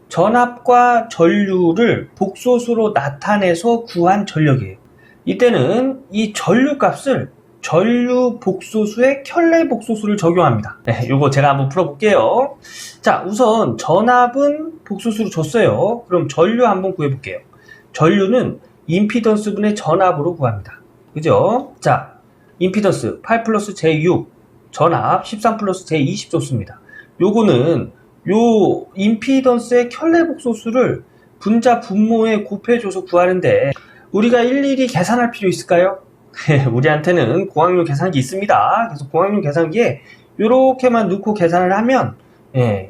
전압과 전류를 복소수로 나타내서 구한 전력이에요. 이때는 이 전류 값을 전류 복소수에 켤레 복소수를 적용합니다. 네, 요거 제가 한번 풀어볼게요. 자, 우선 전압은 복소수로 줬어요. 그럼 전류 한번 구해볼게요. 전류는 임피던스 분의 전압으로 구합니다. 그죠? 자, 임피던스 8 플러스 J6, 전압 13 플러스 J20 줬습니다. 요거는 요 임피던스의 켤레 복소수를 분자 분모에 곱해줘서 구하는데 우리가 일일이 계산할 필요 있을까요? 우리한테는 공학용 계산기 있습니다. 그래서 공학용 계산기에 요렇게만 넣고 계산을 하면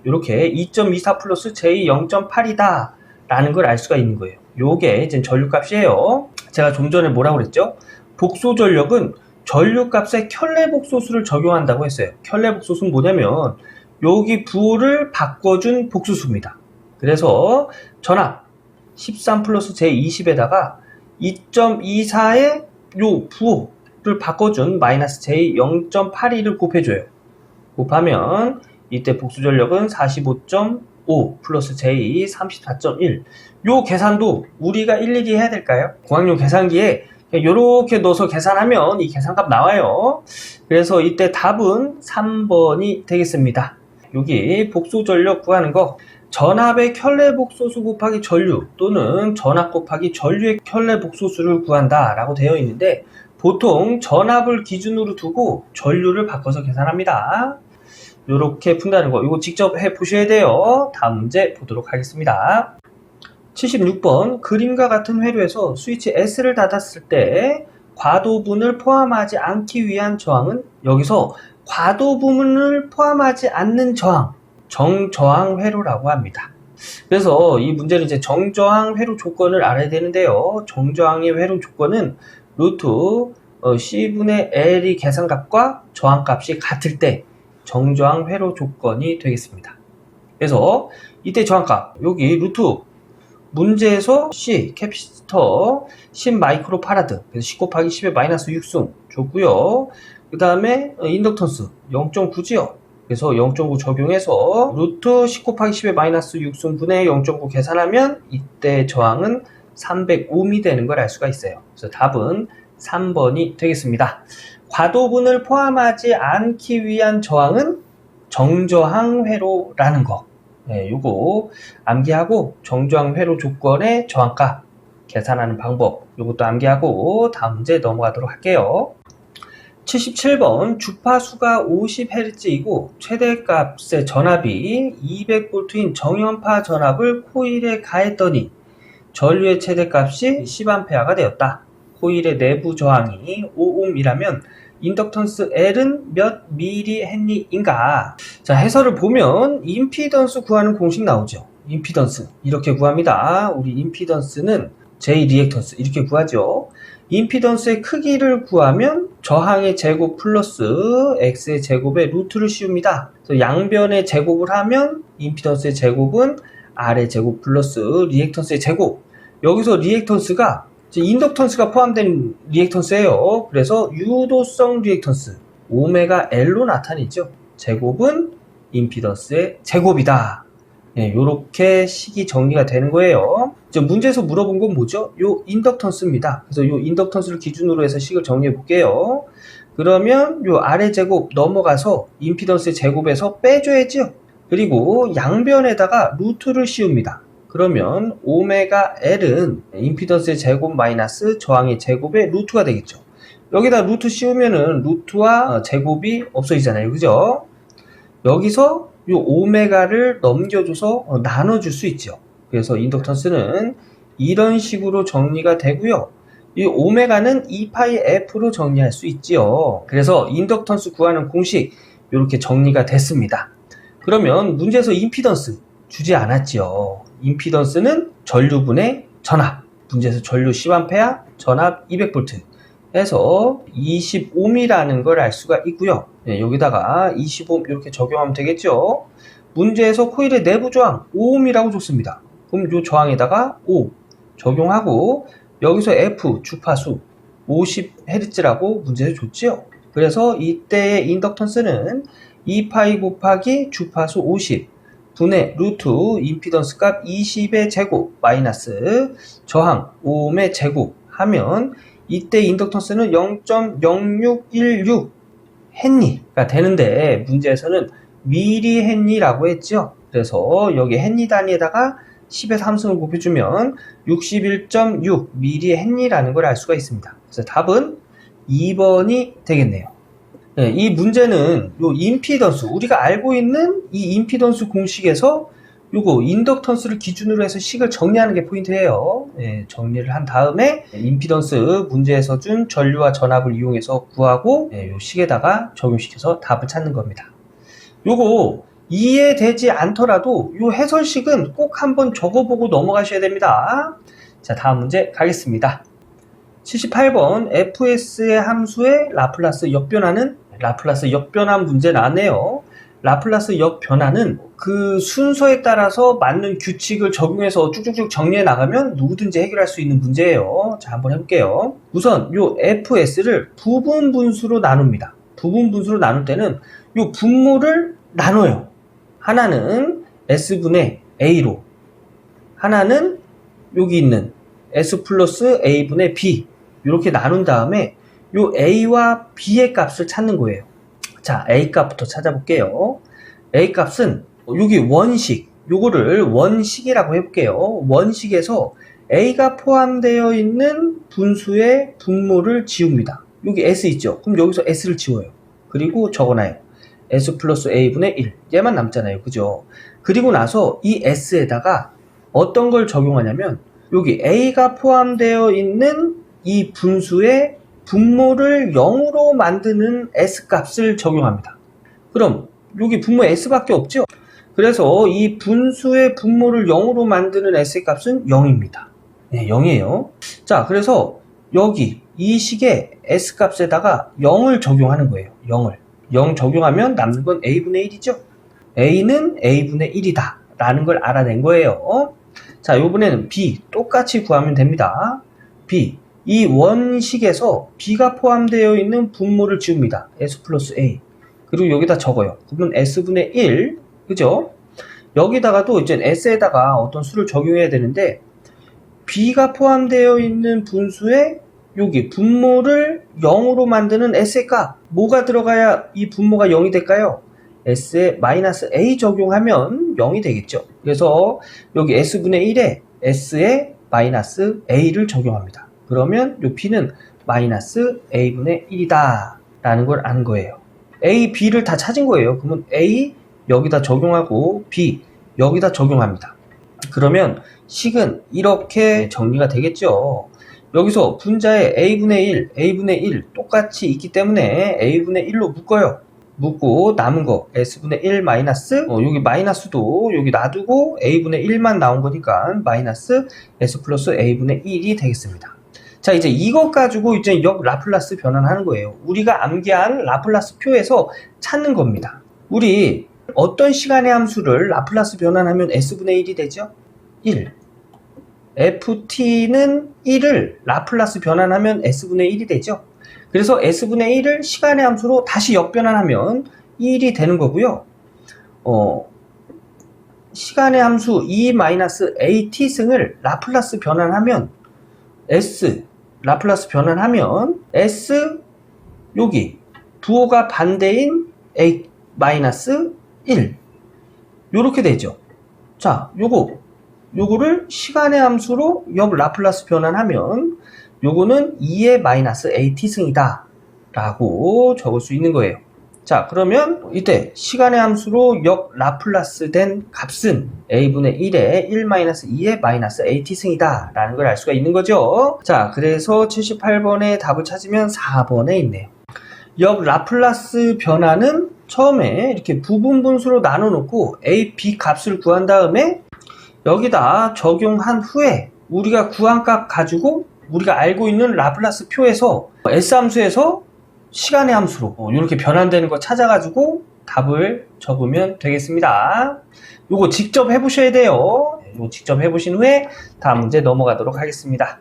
요렇게 2.24 플러스 J 0.8이다 라는 걸 알 수가 있는 거예요. 요게 이제 전류값이에요. 제가 좀 전에 뭐라고 그랬죠? 복소 전력은 전류값에 켤레 복소수를 적용한다고 했어요. 켤레 복소수는 뭐냐면 여기 부호를 바꿔준 복소수입니다. 그래서 전압 13 플러스 J20에다가 2.24의 요 부호를 바꿔준 마이너스 J 0.82를 곱해줘요. 곱하면 이때 복수 전력은 45.5 플러스 J 34.1. 요 계산도 우리가 일일이 해야 될까요? 공학용 계산기에 이렇게 넣어서 계산하면 이 계산값 나와요. 그래서 이때 답은 3번이 되겠습니다. 여기 복소 전력 구하는 거 전압의 켤레 복소수 곱하기 전류 또는 전압 곱하기 전류의 켤레 복소수를 구한다 라고 되어 있는데 보통 전압을 기준으로 두고 전류를 바꿔서 계산합니다. 이렇게 푼다는 거 이거 직접 해 보셔야 돼요. 다음 문제 보도록 하겠습니다. 76번 그림과 같은 회로에서 스위치 S를 닫았을 때 과도분을 포함하지 않기 위한 저항은 여기서 과도분을 포함하지 않는 저항 정저항 회로라고 합니다. 그래서 이 문제는 이제 정저항 회로 조건을 알아야 되는데요. 정저항의 회로 조건은 루트 C분의 L이 계산값과 저항값이 같을 때 정저항 회로 조건이 되겠습니다. 그래서 이때 저항값 여기 루트 문제에서 C 캐피시터 10 마이크로 파라드 그래서 10 곱하기 10의 마이너스 6승 줬고요. 그 다음에 인덕턴스 0.9지요. 그래서 0.9 적용해서 루트 10 곱하기 10의 마이너스 6승분의 0.9 계산하면 이때 저항은 300옴이 되는 걸 알 수가 있어요. 그래서 답은 3번이 되겠습니다. 과도분을 포함하지 않기 위한 저항은 정저항 회로라는 거. 요거 암기하고 정저항 회로 조건의 저항값 계산하는 방법 요것도 암기하고 다음 문제 넘어가도록 할게요. 77번 주파수가 50Hz이고 최대값의 전압이 200V인 정연파 전압을 코일에 가했더니 전류의 최대값이 10A가 되었다. 코일의 내부 저항이 5옴이라면 인덕턴스 L은 몇 mH인가? 자, 해설을 보면 임피던스 구하는 공식 나오죠. 임피던스 이렇게 구합니다. 우리 임피던스는 J 리액턴스 이렇게 구하죠. 임피던스의 크기를 구하면 저항의 제곱 플러스 X의 제곱에 루트를 씌웁니다. 그래서 양변의 제곱을 하면 임피던스의 제곱은 R의 제곱 플러스 리액턴스의 제곱. 여기서 리액턴스가 인덕턴스가 포함된 리액턴스예요. 그래서 유도성 리액턴스 오메가 L로 나타내죠. 제곱은 임피던스의 제곱이다. 요렇게 식이 정리가 되는 거예요. 문제에서 물어본 건 뭐죠? 요 인덕턴스입니다. 그래서 요 인덕턴스를 기준으로 해서 식을 정리해 볼게요. 그러면 요 아래 제곱 넘어가서 임피던스의 제곱에서 빼줘야죠. 그리고 양변에다가 루트를 씌웁니다. 그러면 오메가 L은 임피던스의 제곱 마이너스 저항의 제곱의 루트가 되겠죠. 여기다 루트 씌우면은 루트와 제곱이 없어지잖아요. 그죠? 여기서 요 오메가를 넘겨줘서 나눠줄 수 있죠. 그래서 인덕턴스는 이런 식으로 정리가 되고요. 이 오메가는 2파이 F로 정리할 수 있지요. 그래서 인덕턴스 구하는 공식 이렇게 정리가 됐습니다. 그러면 문제에서 임피던스 주지 않았지요. 임피던스는 전류분의 전압. 문제에서 전류 10A, 전압 200V 해서 25Ω라는 걸 알 수가 있고요. 네, 여기다가 25 이렇게 적용하면 되겠죠. 문제에서 코일의 내부 저항 5ohm이라고 줬습니다. 그럼 이 저항에다가 5 적용하고 여기서 F 주파수 50Hz라고 문제에서 줬지요. 그래서 이때의 인덕턴스는 2파이 곱하기 주파수 50 분의 루트 임피던스 값 20의 제곱 마이너스 저항 5ohm의 제곱 하면 이때 인덕턴스는 0.0616 헨리가 되는데 문제에서는 미리 헨리라고 했죠. 그래서 여기 헨리 단위에다가 10의 3승을 곱해주면 61.6 미리 헨리라는 걸 알 수가 있습니다. 그래서 답은 2번이 되겠네요. 네, 이 문제는 요 임피던스, 우리가 알고 있는 이 임피던스 공식에서 요거 인덕턴스를 기준으로 해서 식을 정리하는 게 포인트예요. 네, 정리를 한 다음에 임피던스 문제에서 준 전류와 전압을 이용해서 구하고 요 식에다가 적용시켜서 답을 찾는 겁니다. 요거 이해되지 않더라도 요 해설식은 꼭 한번 적어보고 넘어가셔야 됩니다. 자, 다음 문제 가겠습니다. 78번 fs의 함수의 라플라스 역변화는 라플라스 역변화 문제 나왔네요. 라플라스 역변화는 그 순서에 따라서 맞는 규칙을 적용해서 쭉쭉쭉 정리해 나가면 누구든지 해결할 수 있는 문제예요. 자, 한번 해볼게요. 우선 요 fs를 부분 분수로 나눕니다. 부분 분수로 나눌 때는 요 분모를 나눠요. 하나는 s분의 a로, 하나는 여기 있는 s 플러스 a분의 b 이렇게 나눈 다음에 요 a와 b의 값을 찾는 거예요. 자, a 값부터 찾아볼게요. a 값은 여기 원식, 요거를 원식이라고 해볼게요. 원식에서 a가 포함되어 있는 분수의 분모를 지웁니다. 여기 s 있죠? 그럼 여기서 s를 지워요. 그리고 적어놔요. s 플러스 a분의 1 얘만 남잖아요. 그죠? 그리고 나서 이 s에다가 어떤 걸 적용하냐면 여기 a가 포함되어 있는 이 분수의 분모를 0으로 만드는 s값을 적용합니다. 그럼 여기 분모 s밖에 없죠? 그래서 이 분수의 분모를 0으로 만드는 s의 값은 0입니다. 네, 0이에요. 자, 그래서 여기 이 식의 s값에다가 0을 적용하는 거예요. 0을. 0 적용하면 남는 건 a분의 1이죠? a는 a분의 1이다 라는 걸 알아낸 거예요. 자, 요번에는 b 똑같이 구하면 됩니다. b 이 원식에서 b가 포함되어 있는 분모를 지웁니다. s 플러스 a 그리고 여기다 적어요. 그러면 s분의 1 그죠? 여기다가도 이제 s에다가 어떤 수를 적용해야 되는데 b가 포함되어 있는 분수에 여기 분모를 0으로 만드는 s의 값 뭐가 들어가야 이 분모가 0이 될까요? s에 마이너스 a 적용하면 0이 되겠죠. 그래서 여기 s분의 1에 s에 마이너스 a를 적용합니다. 그러면 요 b는 마이너스 a분의 1이다 라는 걸 아는 거예요. a, b를 다 찾은 거예요. 그러면 a 여기다 적용하고 b 여기다 적용합니다. 그러면 식은 이렇게 정리가 되겠죠. 여기서 분자에 a분의 1, a분의 1 똑같이 있기 때문에 a분의 1로 묶어요. 묶고 남은 거 s분의 1 마이너스 여기 마이너스도 여기 놔두고 a분의 1만 나온 거니까 마이너스 s 플러스 a분의 1이 되겠습니다. 자, 이제 이것 가지고 이제 역 라플라스 변환하는 거예요. 우리가 암기한 라플라스 표에서 찾는 겁니다. 우리 어떤 시간의 함수를 라플라스 변환하면 s분의 1이 되죠? 1. ft는 1을 라플라스 변환하면 s분의 1이 되죠? 그래서 s분의 1을 시간의 함수로 다시 역변환하면 1이 되는 거고요. 시간의 함수 e-at 승을 라플라스 변환하면 s 라플라스 변환하면 s 여기 부호가 반대인 a 마이너스 1 요렇게 되죠. 자, 요거를 시간의 함수로 역 라플라스 변환하면 요거는 2의 마이너스 at 승이다 라고 적을 수 있는 거예요. 자, 그러면 이때 시간의 함수로 역 라플라스 된 값은 a분의 1에 1-2의 마이너스 at승이다 라는 걸 알 수가 있는 거죠. 자, 그래서 78번의 답을 찾으면 4번에 있네요. 역 라플라스 변화는 처음에 이렇게 부분 분수로 나눠 놓고 a, b 값을 구한 다음에 여기다 적용한 후에 우리가 구한 값 가지고 우리가 알고 있는 라플라스 표에서 S함수에서 시간의 함수로 이렇게 변환되는 거 찾아가지고 답을 적으면 되겠습니다. 요거 직접 해보셔야 돼요. 요거 직접 해보신 후에 다음 문제 넘어가도록 하겠습니다.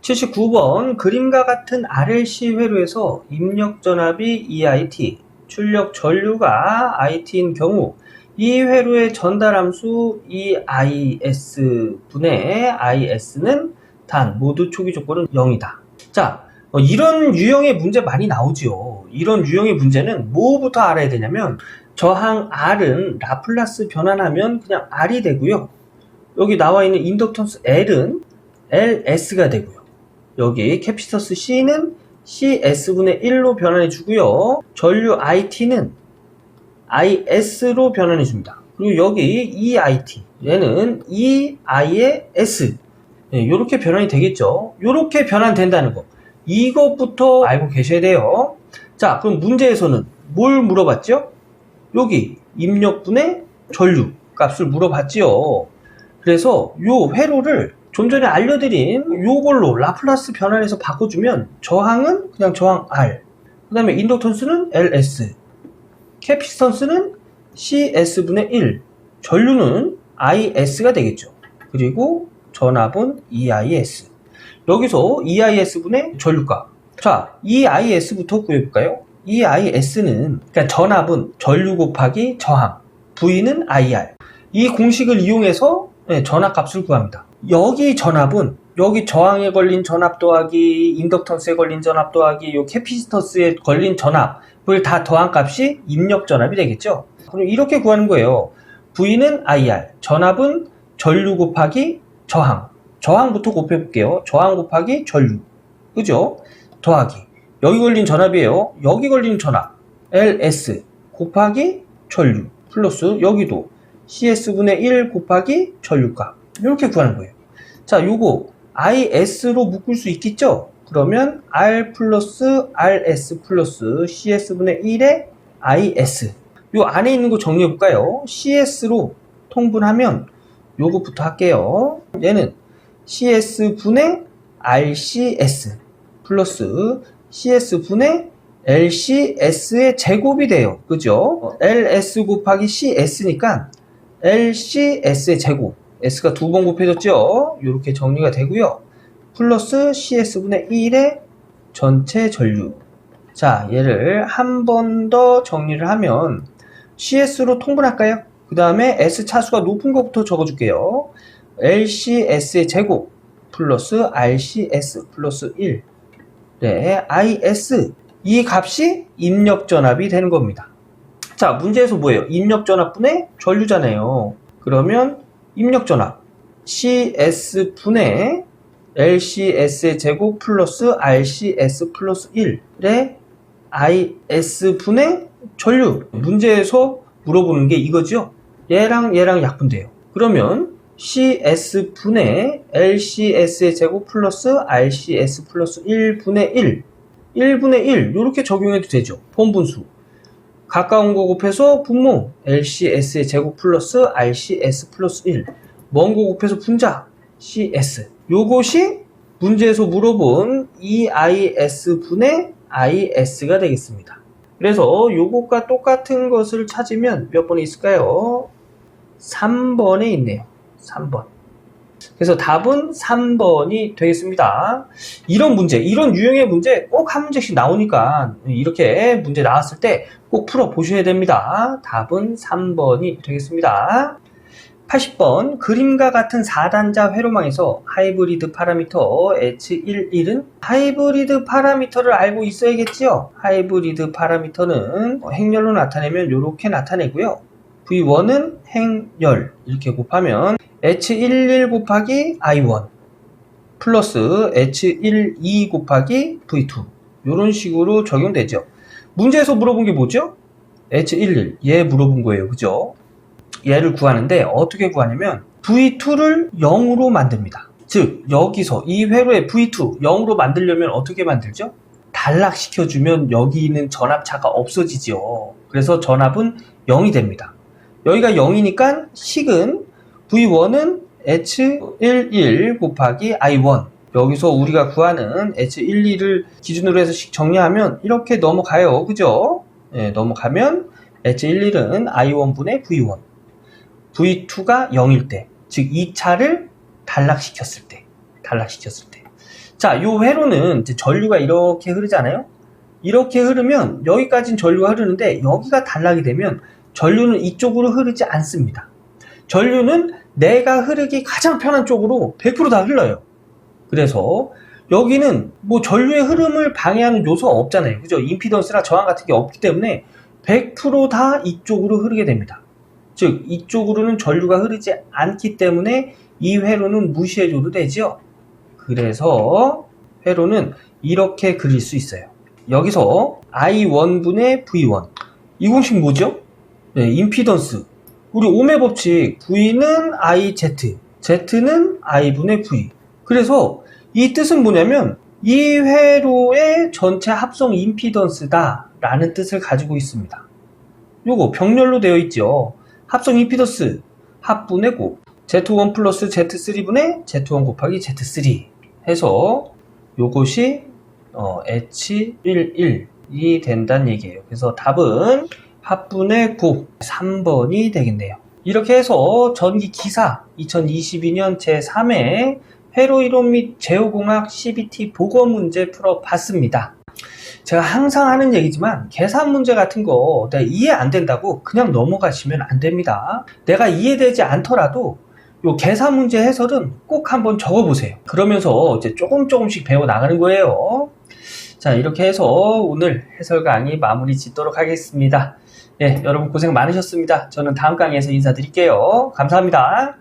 79번 그림과 같은 RLC 회로에서 입력 전압이 EIT, 출력 전류가 IT인 경우 이 회로의 전달함수 EIS 분의 IS는 단 모두 초기 조건은 0이다. 자, 이런 유형의 문제 많이 나오죠. 이런 유형의 문제는 뭐부터 알아야 되냐면 저항 R은 라플라스 변환하면 그냥 R이 되고요. 여기 나와 있는 인덕턴스 L은 LS가 되고요. 여기 캐피시터스 C는 CS분의 1로 변환해 주고요. 전류 IT는 IS로 변환해 줍니다. 그리고 여기 EIT 얘는 EI의 S 이렇게 변환이 되겠죠. 이렇게 변환된다는 거 이것부터 알고 계셔야 돼요. 자, 그럼 문제에서는 뭘 물어봤죠? 여기 입력분의 전류 값을 물어봤지요. 그래서 요 회로를 좀 전에 알려드린 요걸로 라플라스 변환해서 바꿔주면 저항은 그냥 저항 R, 그 다음에 인덕턴스는 LS, 캐피시턴스는 CS분의 1, 전류는 IS가 되겠죠. 그리고 전압은 EIS. 여기서 EIS분의 전류값. 자, EIS부터 구해볼까요? EIS는 그러니까 전압은 전류 곱하기 저항, V는 IR. 이 공식을 이용해서 전압값을 구합니다. 여기 전압은 여기 저항에 걸린 전압 더하기 인덕턴스에 걸린 전압 더하기 요 캐피시터스에 걸린 전압을 다 더한 값이 입력 전압이 되겠죠. 그럼 이렇게 구하는 거예요. V는 IR, 전압은 전류 곱하기 저항. 저항부터 곱해볼게요. 저항 곱하기 전류. 그죠? 더하기. 여기 걸린 전압이에요. 여기 걸린 전압. LS 곱하기 전류. 플러스 여기도 CS분의 1 곱하기 전류값. 이렇게 구하는 거예요. 자, 요거 IS로 묶을 수 있겠죠? 그러면 R 플러스 RS 플러스 CS분의 1의 IS. 요 안에 있는 거 정리해볼까요? CS로 통분하면 요거부터 할게요. 얘는 CS분의 RCS 플러스 CS분의 LCS의 제곱이 돼요. 그죠? LS 곱하기 CS니까 LCS의 제곱. S가 두 번 곱해졌죠? 이렇게 정리가 되고요. 플러스 CS분의 1의 전체 전류. 자, 얘를 한 번 더 정리를 하면 CS로 통분할까요? 그 다음에 S 차수가 높은 것부터 적어줄게요. LCS의 제곱 플러스 RCS 플러스 1. 네, IS. 이 값이 입력전압이 되는 겁니다. 자, 문제에서 뭐예요? 입력전압분의 전류잖아요. 그러면 입력전압 CS분의 LCS의 제곱 플러스 RCS 플러스 1의 IS분의 전류. 문제에서 물어보는 게 이거죠. 얘랑 얘랑 약분돼요. 그러면 CS분의 LCS의 제곱 플러스 RCS 플러스 1분의 1 1분의 1 이렇게 적용해도 되죠. 폼분수 가까운 거 곱해서 분모 LCS의 제곱 플러스 RCS 플러스 1 먼 거 곱해서 분자 CS. 요것이 문제에서 물어본 EIS분의 IS가 되겠습니다. 그래서 요것과 똑같은 것을 찾으면 몇 번에 있을까요? 3번에 있네요. 3번. 그래서 답은 3번이 되겠습니다. 이런 문제, 이런 유형의 문제 꼭 한 문제씩 나오니까 이렇게 문제 나왔을 때 꼭 풀어 보셔야 됩니다. 답은 3번이 되겠습니다. 80번 그림과 같은 4단자 회로망에서 하이브리드 파라미터 H11은 하이브리드 파라미터를 알고 있어야겠지요. 하이브리드 파라미터는 행렬로 나타내면 이렇게 나타내고요. V1은 행렬 이렇게 곱하면 H11 곱하기 I1 플러스 H12 곱하기 V2 이런 식으로 적용되죠. 문제에서 물어본 게 뭐죠? H11, 얘 물어본 거예요. 그죠? 얘를 구하는데 어떻게 구하냐면 V2를 0으로 만듭니다. 즉 여기서 이 회로의 V2 0으로 만들려면 어떻게 만들죠? 단락시켜주면 여기 있는 전압차가 없어지죠. 그래서 전압은 0이 됩니다. 여기가 0이니까 식은 V1은 H11 곱하기 I1. 여기서 우리가 구하는 H12를 기준으로 해서 식 정리하면 이렇게 넘어가요. 그죠? 네, 넘어가면 H11은 I1분의 V1. V2가 0일 때, 즉 2차를 단락시켰을 때. 자, 요 회로는 이제 전류가 이렇게 흐르잖아요? 이렇게 흐르면 여기까지는 전류가 흐르는데 여기가 단락이 되면 전류는 이쪽으로 흐르지 않습니다. 전류는 내가 흐르기 가장 편한 쪽으로 100% 다 흘러요. 그래서 여기는 뭐 전류의 흐름을 방해하는 요소가 없잖아요. 그죠? 임피던스나 저항 같은 게 없기 때문에 100% 다 이쪽으로 흐르게 됩니다. 즉 이쪽으로는 전류가 흐르지 않기 때문에 이 회로는 무시해줘도 되죠. 그래서 회로는 이렇게 그릴 수 있어요. 여기서 I1분의 V1. 이 공식 뭐죠? 네, 임피던스. 우리 오음의 법칙 V는 IZ, Z는 I분의 V. 그래서 이 뜻은 뭐냐면 이 회로의 전체 합성 임피던스다 라는 뜻을 가지고 있습니다. 요거 병렬로 되어 있죠. 합성 임피던스 합분의 곱 Z1 플러스 Z3분의 Z1 곱하기 Z3 해서 요것이 H11이 된다는 얘기예요. 그래서 답은 합분의 곱 3번이 되겠네요. 이렇게 해서 전기 기사 2022년 제3회 회로 이론 및 제어공학 CBT 보고 문제 풀어봤습니다. 제가 항상 하는 얘기지만 계산 문제 같은 거 내가 이해 안 된다고 그냥 넘어가시면 안 됩니다. 내가 이해되지 않더라도 요 계산 문제 해설은 꼭 한번 적어보세요. 그러면서 이제 조금씩 배워 나가는 거예요. 자, 이렇게 해서 오늘 해설 강의 마무리 짓도록 하겠습니다. 예, 여러분 고생 많으셨습니다. 저는 다음 강의에서 인사드릴게요. 감사합니다.